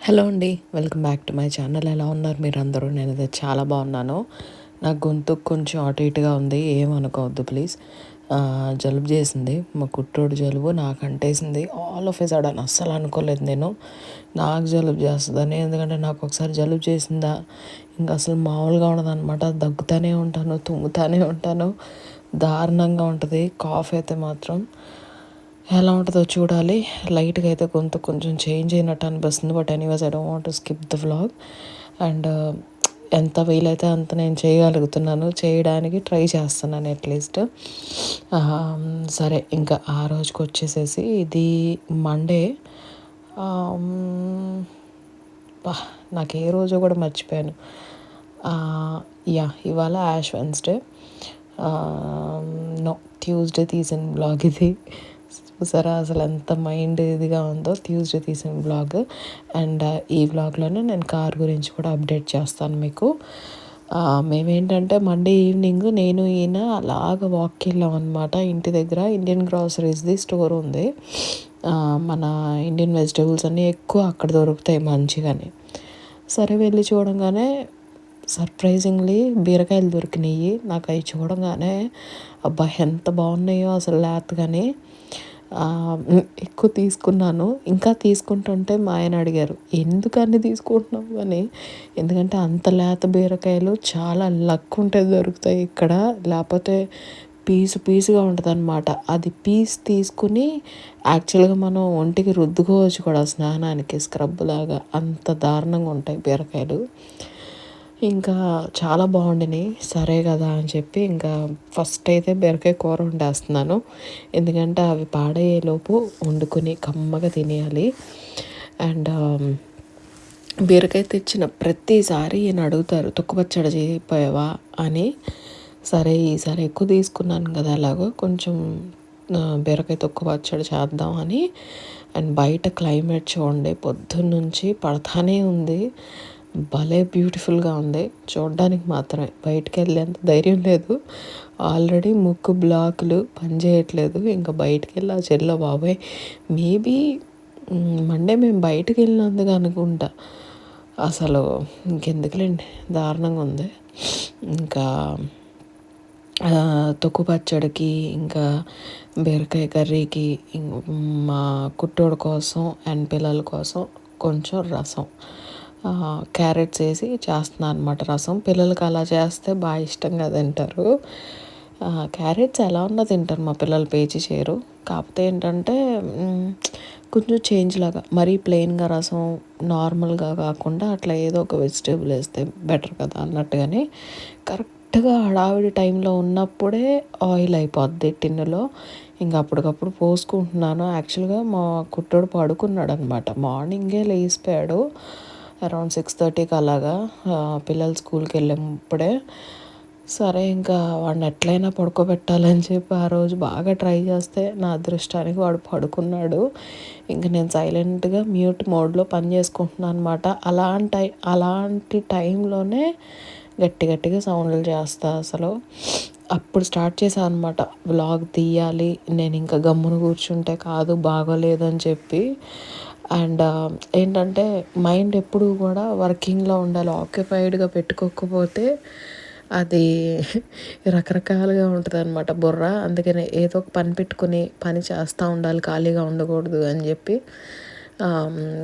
Hello అండి. Welcome back to my channel. ఎలా ఉన్నారు మీరందరూ? నేనైతే చాలా బాగున్నాను. నా గొంతు కొంచెం అటు ఇటుగా ఉంది. ఏమనుకోవద్దు ప్లీజ్. జలుబు చేసింది. మా కుట్టోడు జలుబు నాకు అంటేసింది. ఆల్ ఆఫ్ ఎ సడన్ అస్సలు అనుకోలేదు నేను నాకు జలుబు చేస్తుందని. ఎందుకంటే నాకు ఒకసారి జలుబు చేసిందా ఇంకా అసలు మామూలుగా ఉండదన్నమాట. దగ్గుతానే ఉంటాను, తుమ్ముతానే ఉంటాను, దారుణంగా ఉంటుంది. కాఫ్ అయితే మాత్రం ఎలా ఉంటుందో చూడాలి. లైట్గా అయితే కొంచెం చేంజ్ అయినట్టు అనిపిస్తుంది. But anyways I don't want to skip the vlog. And ఎంత వీలైతే అంత నేను చేయగలుగుతున్నాను, చేయడానికి ట్రై చేస్తున్నాను అట్లీస్ట్. సరే ఇంకా ఆ రోజుకి వచ్చేసేసి ఇది మండే. బా నాకు ఏ రోజు కూడా మర్చిపోయాను. ఇవాళ యాష్ వెన్స్డే. నో, ట్యూస్డే తీసిన బ్లాగ్ ఇది. చూసారా అసలు ఎంత మైండ్ ఇదిగా ఉందో. ట్యూస్డే తీసిన బ్లాగ్. అండ్ ఈ బ్లాగ్లోనే నేను కార్ గురించి కూడా అప్డేట్ చేస్తాను మీకు. మేమేంటంటే మండే ఈవినింగ్ నేను ఈయన అలాగ వాక్కి వెళ్ళాం అనమాట. ఇంటి దగ్గర ఇండియన్ గ్రాసరీస్ది స్టోర్ ఉంది. మన ఇండియన్ వెజిటేబుల్స్ అన్నీ ఎక్కువ అక్కడ దొరుకుతాయి మంచిగానే. సరే వెళ్ళి చూడంగానే సర్ప్రైజింగ్లీ బీరకాయలు దొరికినాయి. నాకు అవి చూడంగానే అబ్బా ఎంత బాగున్నాయో అసలు లేతగానే. ఎక్కువ తీసుకున్నాను. ఇంకా తీసుకుంటుంటే మా ఆయన అడిగారు ఎందుకని తీసుకుంటున్నావు అని. ఎందుకంటే అంత లేత బీరకాయలు చాలా లక్ ఉంటే దొరుకుతాయి ఇక్కడ. లేకపోతే పీసుగా ఉంటుంది అనమాట. అది పీస్ తీసుకుని యాక్చువల్గా మనం ఒంటికి రుద్దుకోవచ్చు కూడా స్నానానికి, స్క్రబ్ లాగా. అంత దారుణంగా ఉంటాయి బీరకాయలు. ఇంకా చాలా బాగుండినాయి. సరే కదా అని చెప్పి ఇంకా ఫస్ట్ అయితే బీరకాయ కూర వండేస్తున్నాను. ఎందుకంటే అవి పాడయ్యేలోపు వండుకొని కమ్మగా తినేయాలి. అండ్ బీరకాయ తెచ్చిన ప్రతిసారి ఈయన అడుగుతారు తొక్కు పచ్చడి చేయకపోయావా అని. సరే ఈసారి ఎక్కువ తీసుకున్నాను కదా, అలాగో కొంచెం బీరకాయ తొక్కు పచ్చడి చేద్దాం అని. అండ్ బయట క్లైమేట్ చూడండి, పొద్దున్నుంచి పడతానే ఉంది. భలే బ్యూటిఫుల్గా ఉంది చూడడానికి. మాత్రమే బయటికి వెళ్ళేంత ధైర్యం లేదు. ఆల్రెడీ ముక్కు బ్లాకులు పనిచేయట్లేదు. ఇంకా బయటికి వెళ్ళి ఆ చెల్లో బాబాయ్ మేబీ మండే మేము బయటికి వెళ్ళినందుకు అనుకుంటా. అసలు ఇంకెందుకులేండి, దారుణంగా ఉంది. ఇంకా తొక్కు పచ్చడికి, ఇంకా బీరకాయ కర్రీకి, మా కుట్టోడు కోసం అండ్ పిల్లల కోసం కొంచెం రసం, క్యారెట్స్ వేసి చేస్తున్నాను అనమాట రసం. పిల్లలకి అలా చేస్తే బాగా ఇష్టంగా తింటారు. క్యారెట్స్ ఎలా ఉన్నా తింటారు మా పిల్లలు, పేచి చేయరు. కాకపోతే ఏంటంటే కొంచెం చేంజ్ లాగా, మరీ ప్లెయిన్గా రసం నార్మల్గా కాకుండా అట్లా ఏదో ఒక వెజిటేబుల్ వేస్తే బెటర్ కదా అన్నట్టుగానే. కరెక్ట్గా హడావిడి టైంలో ఉన్నప్పుడే ఆయిల్ అయిపోద్ది టిన్నులో. ఇంకా అప్పటికప్పుడు పోసుకుంటున్నాను. యాక్చువల్గా మా కుట్టోడు పడుకున్నాడు అనమాట. మార్నింగే లేచిపోయాడు అరౌండ్ 6:30కి అలాగా, పిల్లలు స్కూల్కి వెళ్ళినప్పుడే. సరే ఇంకా వాడిని ఎట్లయినా పడుకోబెట్టాలని చెప్పి ఆ రోజు బాగా ట్రై చేస్తే నా అదృష్టానికి వాడు పడుకున్నాడు. ఇంక నేను సైలెంట్గా మ్యూట్ మోడ్లో పని చేసుకుంటున్నాను అనమాట. అలాంటి టైంలోనే గట్టిగా సౌండ్లు చేస్తా అసలు. అప్పుడు స్టార్ట్ చేశాను అనమాట వ్లాగ్ తీయాలి. నేను ఇంకా గమ్మున కూర్చుంటే కాదు, బాగోలేదని చెప్పి. అండ్ ఏంటంటే మైండ్ ఎప్పుడు కూడా వర్కింగ్లో ఉండాలి. ఆక్యుపైడ్గా పెట్టుకోకపోతే అది రకరకాలుగా ఉంటుంది అనమాట బుర్ర. అందుకని ఏదో ఒక పని పెట్టుకుని పని చేస్తూ ఉండాలి, ఖాళీగా ఉండకూడదు అని చెప్పి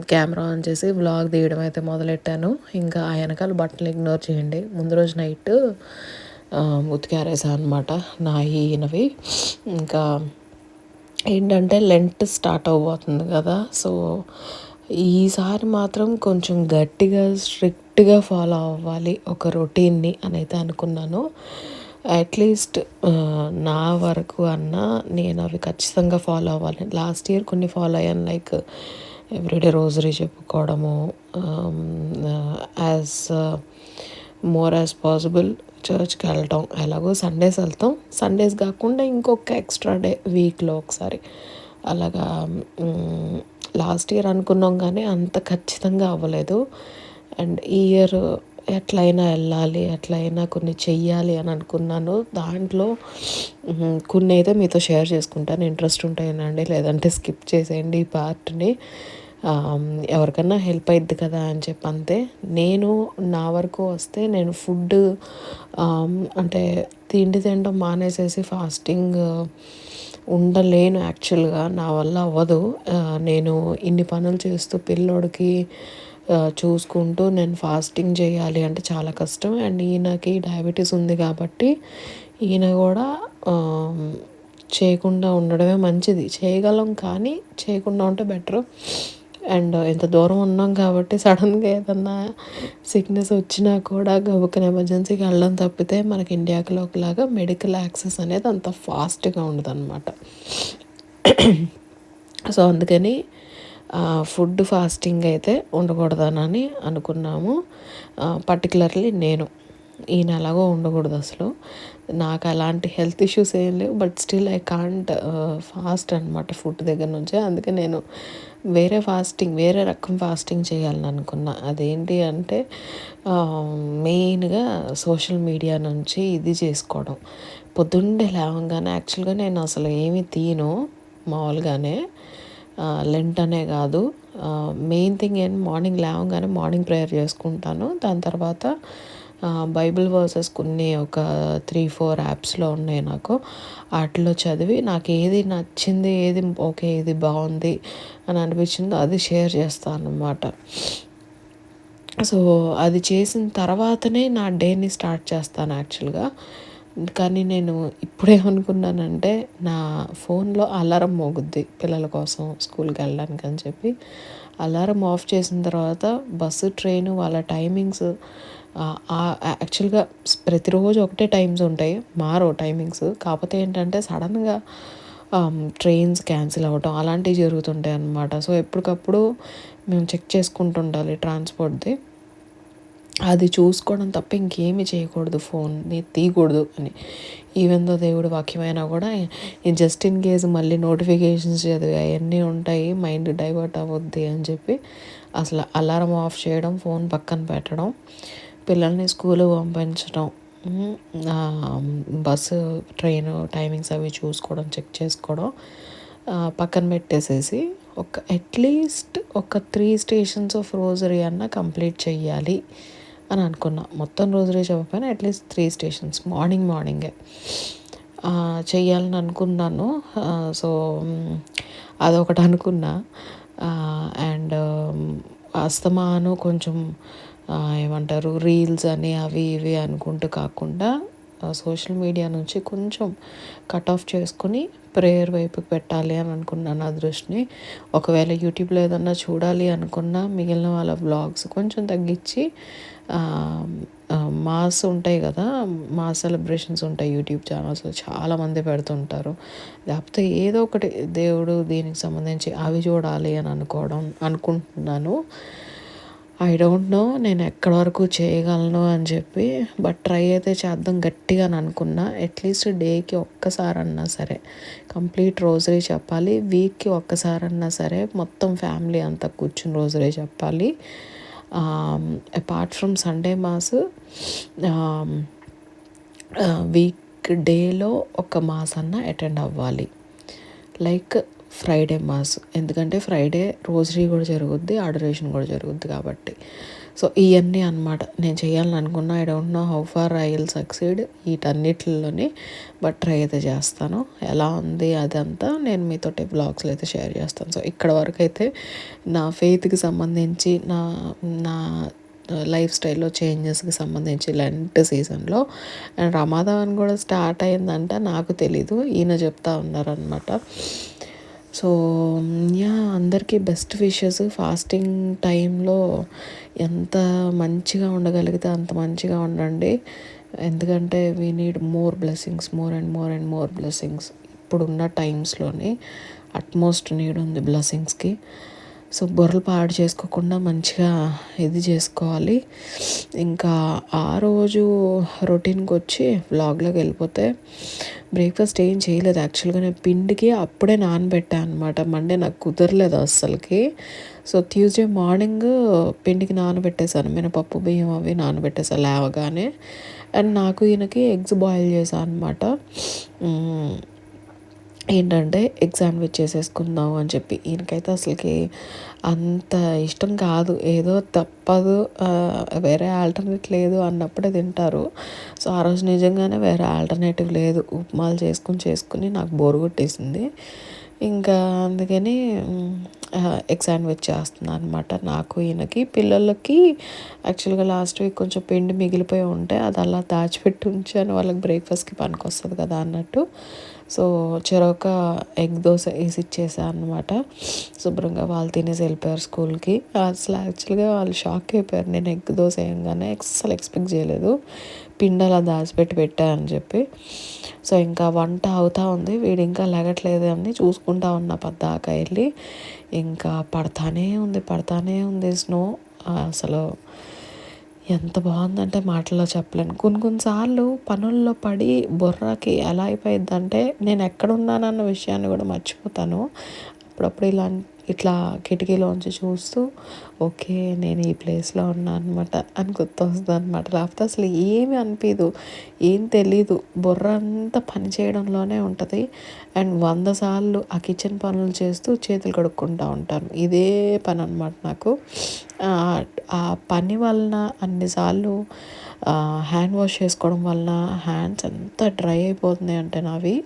కెమెరా ఆన్ చేసి వ్లాగ్ తీయడం అయితే మొదలెట్టాను. ఇంకా ఆ వెనకాల బట్టలు ఇగ్నోర్ చేయండి. ముందు రోజు నైట్ ఉతికారేసా అనమాట నా ఈయనవి. ఇంకా ఏంటంటే లెంట్ స్టార్ట్ అవబోతుంది కదా, సో ఈసారి మాత్రం కొంచెం గట్టిగా స్ట్రిక్ట్గా ఫాలో అవ్వాలి ఒక రొటీన్ని అని అయితే అనుకున్నాను. అట్లీస్ట్ నా వరకు అన్నా నేను అవి ఖచ్చితంగా ఫాలో అవ్వాలి. లాస్ట్ ఇయర్ కొన్ని ఫాలో అయ్యాను, లైక్ ఎవ్రీడే రోజరీ చెప్పుకోవడము, యాజ్ మోర్ యాజ్ పాసిబుల్ చర్చ్కి వెళ్ళటం. ఎలాగో సండేస్ వెళ్తాం, సండేస్ కాకుండా ఇంకొక ఎక్స్ట్రా డే వీక్లో ఒకసారి అలాగా. లాస్ట్ ఇయర్ అనుకున్నాం కానీ అంత ఖచ్చితంగా అవ్వలేదు. అండ్ ఈ ఇయర్ ఎట్లయినా వెళ్ళాలి, ఎట్లయినా కొన్ని చెయ్యాలి అని అనుకున్నాను. దాంట్లో కొన్ని అయితే మీతో షేర్ చేసుకుంటాను. ఇంట్రెస్ట్ ఉంటాయనండి, లేదంటే స్కిప్ చేసేయండి ఈ పార్ట్ని. ఎవరికన్నా హెల్ప్ అయిద్ది కదా అని చెప్పి అంతే. నేను నా వరకు వస్తే నేను ఫుడ్ అంటే తిండి తినడం మానేసేసి ఫాస్టింగ్ ఉండలేను యాక్చువల్గా. నా వల్ల అవ్వదు. నేను ఇన్ని పనులు చేస్తూ పిల్లోడికి చూసుకుంటూ నేను ఫాస్టింగ్ చేయాలి అంటే చాలా కష్టం. అండ్ ఈయనకి డయాబెటీస్ ఉంది కాబట్టి ఈయన కూడా చేయకుండా ఉండడమే మంచిది. చేయగలం కానీ చేయకుండా ఉంటే బెటర్. అండ్ ఇంత దూరం ఉన్నాం కాబట్టి సడన్గా ఏదన్నా సిక్నెస్ వచ్చినా కూడా గబుక్కన ఎమర్జెన్సీకి వెళ్ళడం తప్పితే మనకి ఇండియాలో ఒకలాగా మెడికల్ యాక్సెస్ అనేది అంత ఫాస్ట్గా ఉండదన్నమాట. సో అందుకని ఫుడ్ ఫాస్టింగ్ అయితే ఉండకూడదనని అనుకున్నాము. పర్టికులర్లీ నేను. ఈయన ఎలాగో ఉండకూడదు అసలు. నాకు అలాంటి హెల్త్ ఇష్యూస్ ఏం లేవు. But still I can't fast అనమాట ఫుడ్ దగ్గర నుంచే. అందుకే నేను వేరే రకం ఫాస్టింగ్ చేయాలని అనుకున్నా. అదేంటి అంటే మెయిన్గా సోషల్ మీడియా నుంచి ఇది చేసుకోవడం. పొద్దున్నే లేవగానే యాక్చువల్గా నేను అసలు ఏమీ తీయను మామూలుగానే. లెంట్ అనే కాదు, మెయిన్ థింగ్ ఏంటి, మార్నింగ్ లేవగానే మార్నింగ్ ప్రేయర్ చేసుకుంటాను. దాని తర్వాత బైబిల్ వర్సెస్ కొన్ని ఒక 3-4 యాప్స్లో ఉన్నాయి నాకు. వాటిలో చదివి నాకు ఏది నచ్చింది, ఏది ఓకే ఇది బాగుంది అని అనిపించిందో అది షేర్ చేస్తాను అన్నమాట. సో అది చేసిన తర్వాతనే నా డేని స్టార్ట్ చేస్తాను యాక్చువల్గా. కానీ నేను ఇప్పుడేమనుకున్నానంటే నా ఫోన్లో అలారం మోగుద్ది పిల్లల కోసం స్కూల్కి వెళ్ళడానికి అని చెప్పి. అలారం ఆఫ్ చేసిన తర్వాత బస్సు ట్రైను వాళ్ళ టైమింగ్స్ యాక్చువల్గా ప్రతిరోజు ఒకటే టైమ్స్ ఉంటాయి, మారో టైమింగ్స్. కాకపోతే ఏంటంటే సడన్గా ట్రైన్స్ క్యాన్సిల్ అవ్వటం అలాంటివి జరుగుతుంటాయి అన్నమాట. సో ఎప్పటికప్పుడు మేము చెక్ చేసుకుంటుండాలి ట్రాన్స్పోర్ట్ది. అది చూసుకోవడం తప్ప ఇంకేమీ చేయకూడదు, ఫోన్ని తీయకూడదు అని. ఈవెన్ దో దేవుడి వాక్యమైనా కూడా జస్ట్ ఇన్ కేస్ మళ్ళీ నోటిఫికేషన్స్ చదివి అవన్నీ ఉంటాయి, మైండ్ డైవర్ట్ అవ్వద్ది అని చెప్పి అసలు అలారం ఆఫ్ చేయడం, ఫోన్ పక్కన పెట్టడం, పిల్లల్ని స్కూల్ పంపించడం, బస్సు ట్రైన్ టైమింగ్స్ అవి చూసుకోవడం, చెక్ చేసుకోవడం, పక్కన పెట్టేసేసి అట్లీస్ట్ ఒక 3 స్టేషన్స్ ఆఫ్ రోజరీ అన్న కంప్లీట్ చెయ్యాలి అని అనుకున్నా. మొత్తం రోజరీ చెప్పకపోయినా అట్లీస్ట్ 3 స్టేషన్స్ మార్నింగే చెయ్యాలని అనుకున్నాను. సో అదొకటి అనుకున్నా. అండ్ అస్తమాను కొంచెం ఏమంటారు రీల్స్ అని అవి ఇవి అనుకుంటూ కాకుండా సోషల్ మీడియా నుంచి కొంచెం కట్ ఆఫ్ చేసుకుని ప్రేయర్ వైపుకి పెట్టాలి అని అనుకున్నాను నా దృష్టిని. ఒకవేళ యూట్యూబ్లో ఏదన్నా చూడాలి అనుకున్నా మిగిలిన వాళ్ళ వ్లాగ్స్ కొంచెం తగ్గించి మాస్ ఉంటాయి కదా, మాస్ సెలబ్రేషన్స్ ఉంటాయి యూట్యూబ్ ఛానల్స్లో చాలామంది పెడుతుంటారు. లేకపోతే ఏదో ఒకటి దేవుడు దీనికి సంబంధించి అవి చూడాలి అని అనుకుంటున్నాను. ఐ డోంట్ నో నేను ఎక్కడి వరకు చేయగలను అని చెప్పి. బట్ ట్రై అయితే చేద్దాం గట్టిగా అని అనుకున్నా. అట్లీస్ట్ డేకి ఒక్కసారన్నా సరే కంప్లీట్ రోజరీ చెప్పాలి. వీక్కి ఒక్కసారన్నా సరే మొత్తం ఫ్యామిలీ అంతా కూర్చుని రోజరీ చెప్పాలి. Apart from Sunday mass, week డేలో ఒక మాస్ అన్న అటెండ్ అవ్వాలి. లైక్ ఫ్రైడే మాస్, ఎందుకంటే ఫ్రైడే రోజరీ కూడా జరుగుద్ది, అడరేషన్ కూడా జరుగుద్ది కాబట్టి. సో ఇవన్నీ అనమాట నేను చేయాలని అనుకున్నా. I don't know how far I will succeed వీటన్నిటిలోని, బట్ ట్రై అయితే చేస్తాను. ఎలా ఉంది అదంతా నేను మీతోటి బ్లాగ్స్లో అయితే షేర్ చేస్తాను. సో ఇక్కడ వరకు అయితే నా ఫెయిత్కి సంబంధించి నా నా లైఫ్ స్టైల్లో చేంజెస్కి సంబంధించి లెంట్ సీజన్లో. అండ్ రమాదాన్ కూడా స్టార్ట్ అయిందంట, నాకు తెలీదు, ఈయన చెప్తా ఉన్నారనమాట. సో అందరికీ బెస్ట్ విషెస్. ఫాస్టింగ్ టైంలో ఎంత మంచిగా ఉండగలిగితే అంత మంచిగా ఉండండి. ఎందుకంటే we need more blessings, more and more blessings. ఇప్పుడున్న టైమ్స్లోని అట్మోస్ట్ నీడ్ ఉంది బ్లెస్సింగ్స్కి. సో బుర్రలు పాడు చేసుకోకుండా మంచిగా ఇది చేసుకోవాలి. ఇంకా ఆ రోజు రొటీన్కి వచ్చి వ్లాగ్లోకి వెళ్ళిపోతే బ్రేక్ఫాస్ట్ ఏం చేయలేదు యాక్చువల్గా. నేను పిండికి అప్పుడే నానబెట్టాను అనమాట. మండే నాకు కుదరలేదు అస్సలకి. సో ట్యూస్డే మార్నింగ్ పిండికి నానబెట్టేశాను, మినపప్పు బియ్యం అవి నానబెట్టేసాను లేవగానే. అండ్ నాకు ఈయనకి ఎగ్స్ బాయిల్ చేశాను అనమాట. ఏంటంటే ఎగ్ శాండ్విచ్ చేసేసుకుందాం అని చెప్పి. ఈయనకైతే అసలకి అంత ఇష్టం కాదు. ఏదో తప్పదు, వేరే ఆల్టర్నేట్ లేదు అన్నప్పుడే తింటారు. సో, ఆ రోజు నిజంగానే వేరే ఆల్టర్నేటివ్ లేదు. ఉప్మాలు చేసుకొని నాకు బోర్ కొట్టేసింది. ఇంకా అందుకని ఎగ్ శాండ్విచ్ చేస్తున్నా అనమాట. నాకు, ఈయనకి. పిల్లలకి యాక్చువల్‌గా లాస్ట్ వీక్ కొంచెం పిండి మిగిలిపోయి ఉంటే అది అలా దాచిపెట్టి ఉంచాను. వాళ్ళకి బ్రేక్‌ఫాస్ట్‌కి పనికొస్తది కదా అన్నట్టు. సో, చెరొక ఎగ్ దోస ఏసి ఇచ్చేసా అనమాట. శుభ్రంగా వాళ్ళు తినేసి వెళ్ళిపోయారు స్కూల్‌కి. అసలు యాక్చువల్‌గా వాళ్ళు షాక్ అయిపోయారు. నేను ఎగ్ దోస ఏయంగానే అస్సలు ఎక్స్‌పెక్ట్ చేయలేదు. పిండి అలా దాచిపెట్టి పెట్టా అని చెప్పి. సో, ఇంకా వంట అవుతా ఉంది. వీడు ఇంకా లెగట్లేదు అని చూసుకుంటా ఉన్నా పద్దాకా వెళ్ళి. ఇంకా పడతానే ఉంది స్నో. అసలు ఎంత బాగుందంటే మాటల్లో చెప్పలేను. కొన్ని సార్లు పనుల్లో పడి బుర్రకి ఎలా అయిపోయిద్దంటే నేను ఎక్కడున్నానన్న విషయాన్ని కూడా మర్చిపోతాను. అప్పుడప్పుడు ఇట్లా కిటికీలోంచి చూస్తూ ఓకే, నేను ఈ ప్లేస్లో ఉన్నా అనమాట అని గుర్తొస్తుంది అనమాట. లేకపోతే అసలు ఏమీ అనిపించదు, ఏం తెలీదు. బుర్ర అంతా పని చేయడంలోనే ఉంటుంది. అండ్ 100 సార్లు ఆ కిచెన్ పనులు చేస్తూ చేతులు కడుక్కుంటూ ఉంటాను. ఇదే పని అనమాట నాకు. ఆ పని వలన అన్నిసార్లు హ్యాండ్ వాష్ చేసుకోవడం వలన హ్యాండ్స్ ఎంత డ్రై అయిపోతున్నాయి అంటే నావి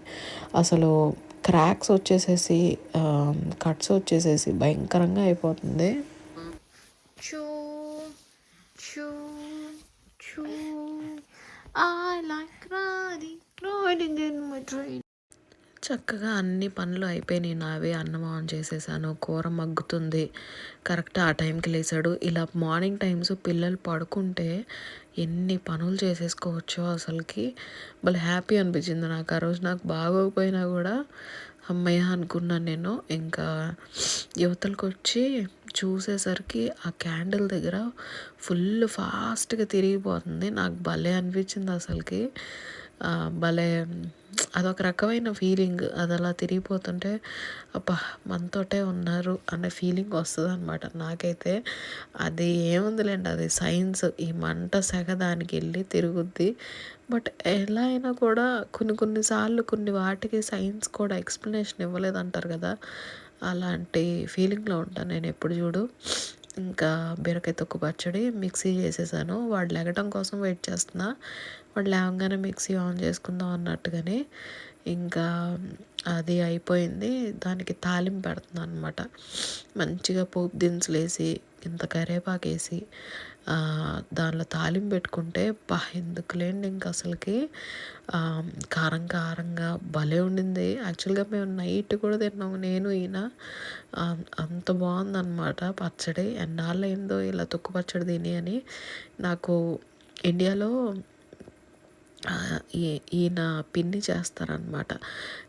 అసలు క్రాక్స్ వచ్చేసేసి, కట్స్ వచ్చేసేసి భయంకరంగా అయిపోతుంది. Choo choo choo I like riding in my train. చక్కగా అన్ని పనులు అయిపోయినాయి నావి. అన్నం ఆన్ చేసేసాను, కూర మగ్గుతుంది. కరెక్ట్ ఆ టైంకి లేచాడు. ఇలా మార్నింగ్ టైమ్స్ పిల్లలు పడుకుంటే ఎన్ని పనులు చేసేసుకోవచ్చో అసలుకి భలే హ్యాపీ అనిపించింది నాకు ఆ రోజు. నాకు బాగోకపోయినా కూడా అమ్మయ్య అనుకున్నాను నేను. ఇంకా యువతలకు వచ్చి చూసేసరికి ఆ క్యాండిల్ దగ్గర ఫుల్ ఫాస్ట్గా తిరిగిపోతుంది. నాకు భలే అనిపించింది అసలుకి. భలే అదొక రకమైన ఫీలింగ్. అది అలా తిరిగిపోతుంటే అబ్బా, మనతోటే ఉన్నారు అనే ఫీలింగ్ వస్తుంది అనమాట నాకైతే. అది ఏముందిలేండి, అది సైన్స్. ఈ మంట సెగ దానికి వెళ్ళి తిరుగుద్ది. బట్ ఎలా అయినా కూడా కొన్నిసార్లు కొన్ని వాటికి సైన్స్ కూడా ఎక్స్ప్లెనేషన్ ఇవ్వలేదంటారు కదా, అలాంటి ఫీలింగ్లో ఉంటాను నేను ఎప్పుడు చూడు. ఇంకా బీరకాయ తొక్కు పచ్చడి మిక్సీ చేసేసాను. వాడు లెగటం కోసం వెయిట్ చేస్తున్నా. వాడు లేవగానే మిక్సీ ఆన్ చేసుకుందాం అన్నట్టుగానే ఇంకా అది అయిపోయింది. దానికి తాలింపు పెడుతున్నాను అనమాట. మంచిగా పోపు దినుసులు వేసి ఇంత కరివేపాకు వేసి దానిలో తాలింపు పెట్టుకుంటే ఎందుకులేండి ఇంక అసలుకి కారం కారంగా భలే ఉండింది. యాక్చువల్గా మేము నైట్ కూడా తిన్నాము నేను, ఈయన. అంత బాగుందన్నమాట పచ్చడి. ఎన్నాళ్ళయిందో ఇలా తొక్కు పచ్చడి తిని అని. నాకు ఇండియాలో ఈయన పిన్ని చేస్తారనమాట.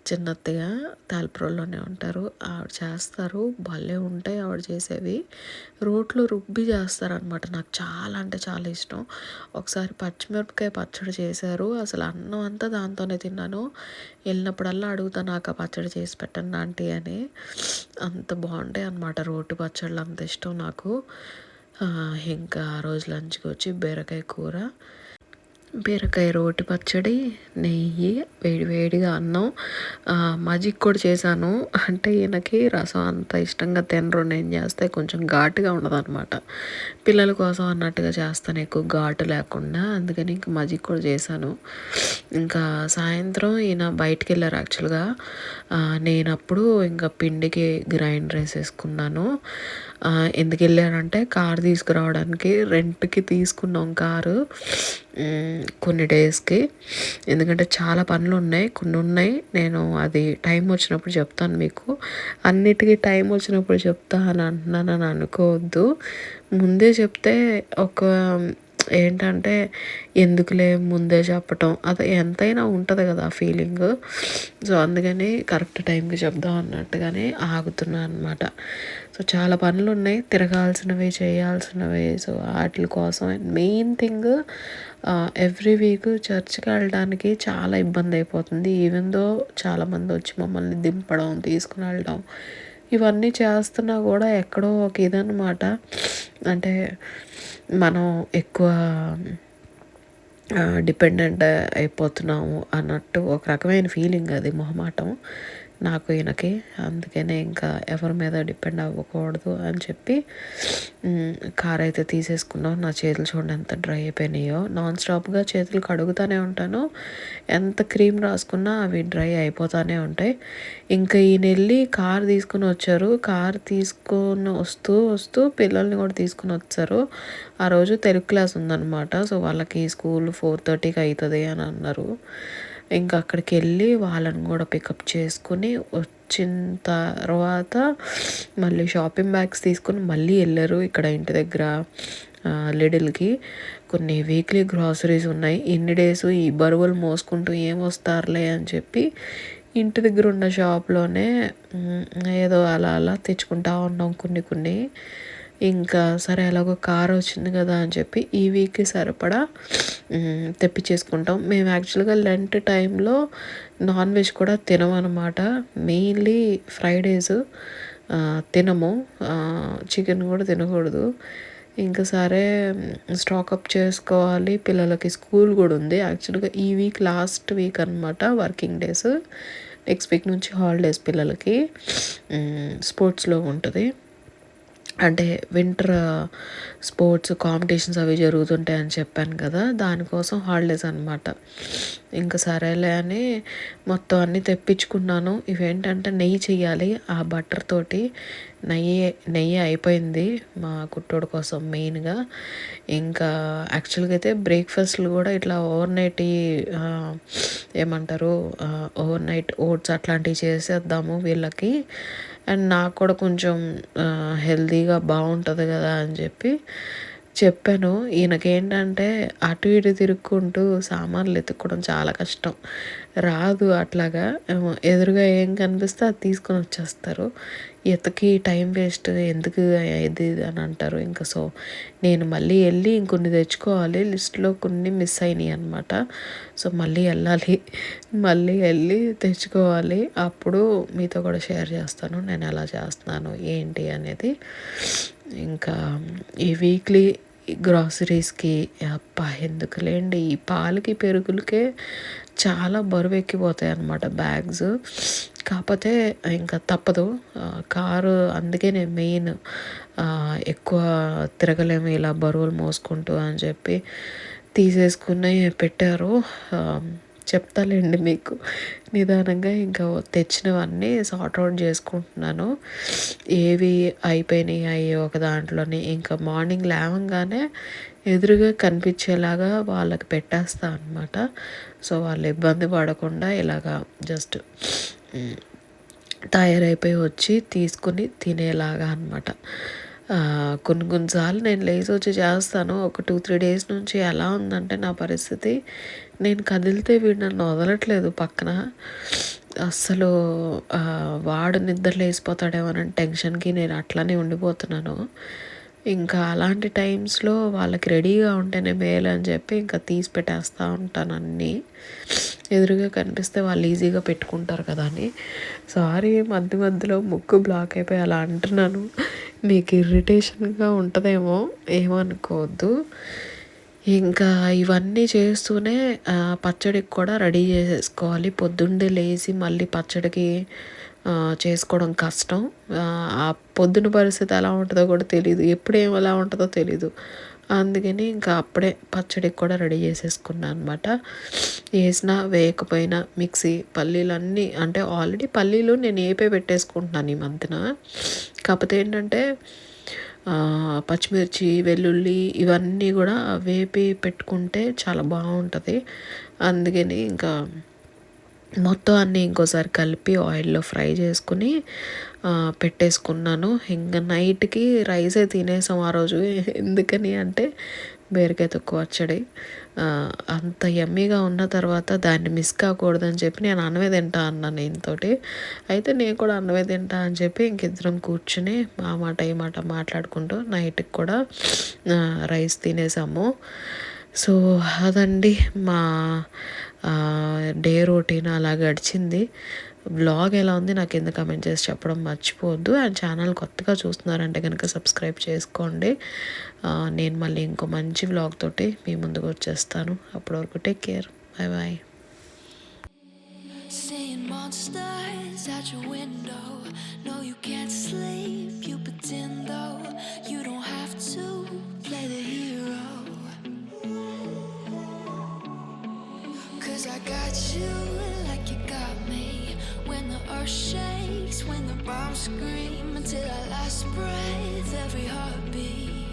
చిన్నత్తయ్య తాళిప్రోల్లోనే ఉంటారు. ఆవిడ చేస్తారు, భలే ఉంటాయి ఆవిడ చేసేవి. రోట్లో రుబ్బి చేస్తారనమాట. నాకు చాలా అంటే చాలా ఇష్టం. ఒకసారి పచ్చిమిరపకాయ పచ్చడి చేశారు. అసలు అన్నం అంతా దాంతోనే తిన్నాను. వెళ్ళినప్పుడల్లా అడుగుతా, నాకు ఆ పచ్చడి చేసి పెట్టండి ఆంటీ అని. అంత బాగుంటాయి అన్నమాట రోటి పచ్చళ్ళు. అంత ఇష్టం నాకు. ఇంకా ఆ రోజు లంచ్కి వచ్చి బీరకాయ కూర, బీరకాయ రోటి పచ్చడి, నెయ్యి, వేడివేడిగా అన్నం. మజ్జిగ కూడా చేశాను. అంటే ఈయనకి రసం అంత ఇష్టంగా తినరు. నేను చేస్తే కొంచెం ఘాటుగా ఉండదన్నమాట. పిల్లల కోసం అన్నట్టుగా చేస్తాను, ఎక్కువ ఘాటు లేకుండా. అందుకని ఇంక మజ్జిగ కూడా చేశాను. ఇంకా సాయంత్రం ఈయన బయటికి వెళ్ళారు యాక్చువల్గా. నేనప్పుడు ఇంకా పిండికి గ్రైండర్ వేసేసుకున్నాను. ఎందుకు వెళ్ళారంటే కారు తీసుకురావడానికి రెంట్కి తీసుకున్నాం కారు కొన్ని డేస్కి. ఎందుకంటే చాలా పనులు ఉన్నాయి, కొన్ని ఉన్నాయి. నేను అది టైం వచ్చినప్పుడు చెప్తాను మీకు. అన్నిటికీ టైం వచ్చినప్పుడు చెప్తా అని అంటున్నానని అనుకోవద్దు. ముందే చెప్తే ఒక ఏంటంటే ఎందుకులే ముందే చెప్పటం, అది ఎంతైనా ఉంటుంది కదా ఆ ఫీలింగ్. సో అందుకని కరెక్ట్ టైంకి చెప్దాం అన్నట్టుగానే ఆగుతున్నాను అనమాట. సో చాలా పనులు ఉన్నాయి, తిరగాల్సినవి, చేయాల్సినవి. సో వాటి కోసం మెయిన్ థింగ్, ఎవ్రీ వీక్ చర్చ్కి వెళ్ళడానికి చాలా ఇబ్బంది అయిపోతుంది. ఈవెన్ దో చాలామంది వచ్చి మమ్మల్ని దింపడం, తీసుకుని వెళ్ళడం, ఇవన్నీ చేస్తున్నా కూడా ఎక్కడో ఒక ఇదన్నమాట. అంటే మనం ఎక్కువ డిపెండెంట్ అయిపోతున్నాము అన్నట్టు ఒక రకమైన ఫీలింగ్, అది మొహమాటం. నాకు ఈయనకి. అందుకనే ఇంకా ఎవరి మీద డిపెండ్ అవ్వకూడదు అని చెప్పి కార్ అయితే తీసేసుకున్నాం. నా చేతులు చూడండి ఎంత డ్రై అయిపోయినాయో. నాన్ స్టాప్గా చేతులు కడుగుతూనే ఉంటాను. ఎంత క్రీమ్ రాసుకున్నా అవి డ్రై అయిపోతూనే ఉంటాయి. ఇంకా ఈయన వెళ్ళి కార్ తీసుకుని వచ్చారు. కార్ తీసుకొని వస్తూ వస్తూ పిల్లల్ని కూడా తీసుకుని వచ్చారు. ఆ రోజు తెలుగు క్లాస్ ఉందన్నమాట. సో వాళ్ళకి స్కూల్ 4:30కి అవుతుంది అని అన్నారు. ఇంకా అక్కడికి వెళ్ళి వాళ్ళని కూడా పికప్ చేసుకుని వచ్చిన తర్వాత మళ్ళీ షాపింగ్ బ్యాగ్స్ తీసుకుని మళ్ళీ వెళ్ళారు. ఇక్కడ ఇంటి దగ్గర లిడిల్కి కొన్ని వీక్లీ గ్రాసరీస్ ఉన్నాయి. ఇన్ని డేస్ ఈ బరువులు మోసుకుంటూ ఏం వస్తారులే అని చెప్పి ఇంటి దగ్గర ఉన్న షాప్లోనే ఏదో అలా అలా తెచ్చుకుంటా ఉన్నాం కొన్ని. ఇంకా సరే ఎలాగో కార్ వచ్చింది కదా అని చెప్పి ఈ వీక్కి సరిపడా తెప్పించేసుకుంటాం. మేము యాక్చువల్గా లెంట్ టైంలో నాన్ వెజ్ కూడా తినమన్నమాట. మెయిన్లీ ఫ్రైడేస్ తినము, చికెన్ కూడా తినకూడదు. ఇంకా సరే స్టాకప్ చేసుకోవాలి. పిల్లలకి స్కూల్ కూడా ఉంది. యాక్చువల్గా ఈ వీక్ లాస్ట్ వీక్ అనమాట వర్కింగ్ డేస్. నెక్స్ట్ వీక్ నుంచి హాలిడేస్ పిల్లలకి. స్పోర్ట్స్లో ఉంటుంది, అంటే వింటర్ స్పోర్ట్స్ కాంపిటీషన్స్ అవి జరుగుతుంటాయని చెప్పాను కదా, దానికోసం హాలిడేస్ అనమాట. ఇంకా సరేలే అని మొత్తం అన్నీ తెప్పించుకున్నాను. ఇవేంటంటే నెయ్యి చెయ్యాలి ఆ బటర్ తోటి. నెయ్యి అయిపోయింది మా కుట్టోడు కోసం మెయిన్గా. ఇంకా యాక్చువల్గా అయితే బ్రేక్ఫాస్ట్లు కూడా ఇట్లా ఓవర్ నైట్ ఏమంటారు ఓవర్ నైట్ ఓట్స్ అట్లాంటివి చేసేద్దాము వీళ్ళకి, అండ్ నాకు కూడా కొంచెం హెల్తీగా బాగుంటుంది కదా అని చెప్పి చెప్పాను. ఈయనకేంటంటే అటు ఇటు తిరుక్కుంటూ సామాన్లు ఎత్తుక్కోవడం చాలా కష్టం, రాదు. అట్లాగా ఎదురుగా ఏం కనిపిస్తే అది తీసుకొని వచ్చేస్తారు. ఎతకి టైం వేస్ట్ ఎందుకు ఇది అని అంటారు. ఇంకా సో నేను మళ్ళీ వెళ్ళి ఇంకొన్ని తెచ్చుకోవాలి. లిస్ట్లో కొన్ని మిస్ అయినాయి అనమాట. సో మళ్ళీ వెళ్ళి తెచ్చుకోవాలి. అప్పుడు మీతో కూడా షేర్ చేస్తాను నేను ఎలా చేస్తున్నాను ఏంటి అనేది. ఇంకా ఈ వీక్లీ గ్రాసరీస్కి అబ్బా ఎందుకులేండి, ఈ పాలకి పెరుగులకే చాలా బరువు ఎక్కిపోతాయి అన్నమాట బ్యాగ్స్. కాకపోతే ఇంకా తప్పదు, కారు అందుకే నేను మెయిన్ ఎక్కువ తిరగలేము ఇలా బరువులు మోసుకుంటూ అని చెప్పి తీసేసుకుని పెట్టారు. చెప్తాలేండి మీకు నిదానంగా. ఇంకా తెచ్చినవన్నీ సార్ట్ అవుట్ చేసుకుంటున్నాను, ఏవి అయిపోయినాయి ఒక దాంట్లోని. ఇంకా మార్నింగ్ లేవగానే ఎదురుగా కనిపించేలాగా వాళ్ళకి పెట్టేస్తా అనమాట. సో వాళ్ళు ఇబ్బంది పడకుండా ఇలాగా జస్ట్ తయారైపోయి వచ్చి తీసుకుని తినేలాగా అనమాట. కొన్నిసార్లు నేను లేచి వచ్చి చేస్తాను. ఒక 2-3 డేస్ నుంచి ఎలా ఉందంటే నా పరిస్థితి, నేను కదిలితే వీడు నన్ను వదలట్లేదు పక్కన. అస్సలు వాడు నిద్ర లేసిపోతాడేమోనని టెన్షన్కి నేను అట్లానే ఉండిపోతున్నాను. ఇంకా అలాంటి టైమ్స్లో వాళ్ళకి రెడీగా ఉంటేనే మేలు అని చెప్పి ఇంకా తీసి పెట్టేస్తూ ఉంటాను అన్నీ. ఎదురుగా కనిపిస్తే వాళ్ళు ఈజీగా పెట్టుకుంటారు కదా అని. సారీ మధ్యలో ముక్కు బ్లాక్ అయిపోయి అలా అంటున్నాను, మీకు ఇరిటేషన్గా ఉంటుందేమో, ఏమనుకోవద్దు. ఇంకా ఇవన్నీ చేస్తూనే పచ్చడికి కూడా రెడీ చేసేసుకోవాలి. పొద్దున్నే లేచి మళ్ళీ పచ్చడికి చేసుకోవడం కష్టం. ఆ పొద్దున పరిస్థితి ఎలా ఉంటుందో కూడా తెలీదు, ఎప్పుడు ఎలా ఉంటుందో తెలీదు. అందుకని ఇంకా అప్పుడే పచ్చడికి కూడా రెడీ చేసేసుకున్నాను అనమాట. వేసినా వేయకపోయినా మిక్సీ పల్లీలన్నీ, అంటే ఆల్రెడీ పల్లీలు నేను ఏపే పెట్టేసుకుంటున్నాను ఈ మధ్యన. కాకపోతే ఏంటంటే పచ్చిమిర్చి వెల్లుల్లి ఇవన్నీ కూడా వేపి పెట్టుకుంటే చాలా బాగుంటుంది. అందుకని ఇంకా మొత్తం అన్నీ ఇంకోసారి కలిపి ఆయిల్లో ఫ్రై చేసుకుని పెట్టేసుకున్నాను. ఇంకా నైట్కి రైసే తినేసాం ఆ రోజు. ఎందుకని అంటే బీరకాయ తొక్కు పచ్చడి అంత యమ్మీగా ఉన్న తర్వాత దాన్ని మిస్ కాకూడదని చెప్పి నేను అన్నమే తింటా అన్నాను ఈయనతోటి. అయితే నేను కూడా అన్నమే తింటా అని చెప్పి ఇంకిద్దరం కూర్చుని ఆ మాట ఈ మాట మాట్లాడుకుంటూ నైట్కి కూడా రైస్ తినేసాము. సో అదండి మా డే రొటీన్ అలా గడిచింది. వ్లాగ్ ఎలా ఉంది నాకు కింద కమెంట్ చేసి చెప్పడం మర్చిపోవద్దు. అండ్ ఛానల్ కొత్తగా చూస్తున్నారంటే కనుక సబ్స్క్రైబ్ చేసుకోండి. నేను మళ్ళీ ఇంకో మంచి వ్లాగ్ తోటి మీ ముందుకు వచ్చేస్తాను. అప్పటి వరకు take care, bye bye. seeing monsters out your window. No, you can't sleep, you pretend though. You don't have to play the hero. 'Cause I got you like you got me. When the earth shakes, when the bombs scream, until our last breath, every heartbeat.